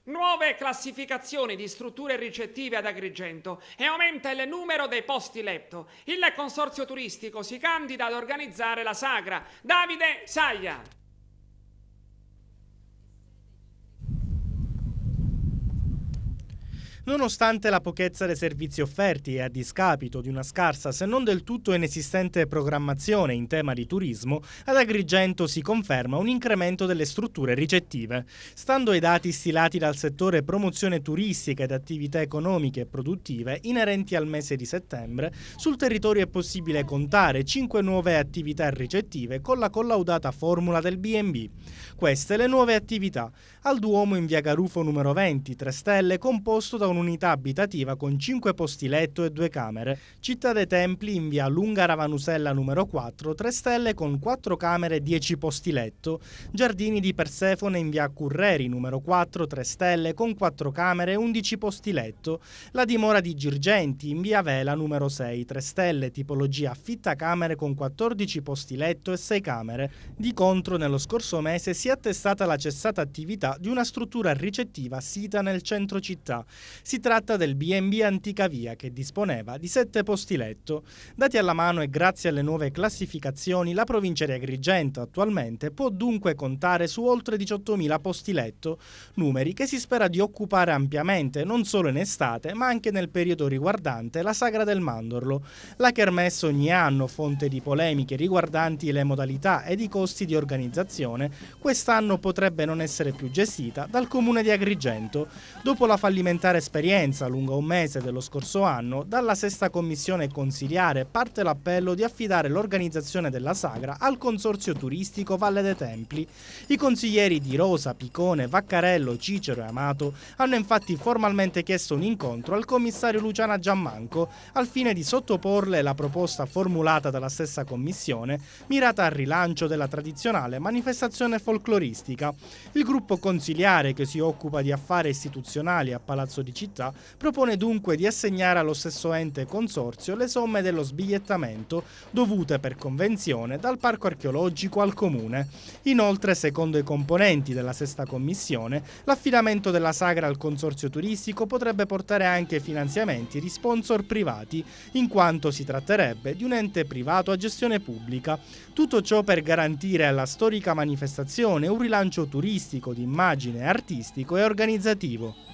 Nuove classificazioni di strutture ricettive ad Agrigento e aumenta il numero dei posti letto. Il consorzio turistico si candida ad organizzare la sagra. Davide Saglia. Nonostante la pochezza dei servizi offerti e a discapito di una scarsa se non del tutto inesistente programmazione in tema di turismo, ad Agrigento si conferma un incremento delle strutture ricettive. Stando ai dati stilati dal settore promozione turistica ed attività economiche e produttive inerenti al mese di settembre, sul territorio è possibile contare 5 nuove attività ricettive con la collaudata formula del B&B. Queste le nuove attività: al Duomo in via Garufo numero 20, 3 stelle, composto da un'unità abitativa con 5 posti letto e 2 camere. Città dei Templi in via Lunga Ravanusella numero 4, 3 stelle con 4 camere e 10 posti letto. Giardini di Persefone in via Curreri numero 4, 3 stelle con 4 camere e 11 posti letto. La dimora di Girgenti in via Vela numero 6, 3 stelle, tipologia affittacamere con 14 posti letto e 6 camere. Di contro, nello scorso mese si è attestata la cessata attività di una struttura ricettiva sita nel centro città. Si tratta del B&B Antica Via, che disponeva di 7 posti letto. Dati alla mano e grazie alle nuove classificazioni, la provincia di Agrigento attualmente può dunque contare su oltre 18.000 posti letto, numeri che si spera di occupare ampiamente non solo in estate ma anche nel periodo riguardante la Sagra del Mandorlo. La kermesse ogni anno, fonte di polemiche riguardanti le modalità ed i costi di organizzazione, quest'anno potrebbe non essere più gestita dal comune di Agrigento. Dopo la fallimentare esperienza lunga un mese dello scorso anno, dalla sesta commissione consiliare parte l'appello di affidare l'organizzazione della sagra al consorzio turistico Valle dei Templi. I consiglieri di Rosa, Picone, Vaccarello, Cicero e Amato hanno infatti formalmente chiesto un incontro al commissario Luciana Giammanco al fine di sottoporle la proposta formulata dalla stessa commissione, mirata al rilancio della tradizionale manifestazione folcloristica. Il gruppo consiliare, che si occupa di affari istituzionali a Palazzo di Città, propone dunque di assegnare allo stesso ente consorzio le somme dello sbigliettamento dovute per convenzione dal parco archeologico al comune. Inoltre, secondo i componenti della sesta commissione, l'affidamento della sagra al consorzio turistico potrebbe portare anche finanziamenti di sponsor privati, in quanto si tratterebbe di un ente privato a gestione pubblica. Tutto ciò per garantire alla storica manifestazione un rilancio turistico di immagine, artistico e organizzativo.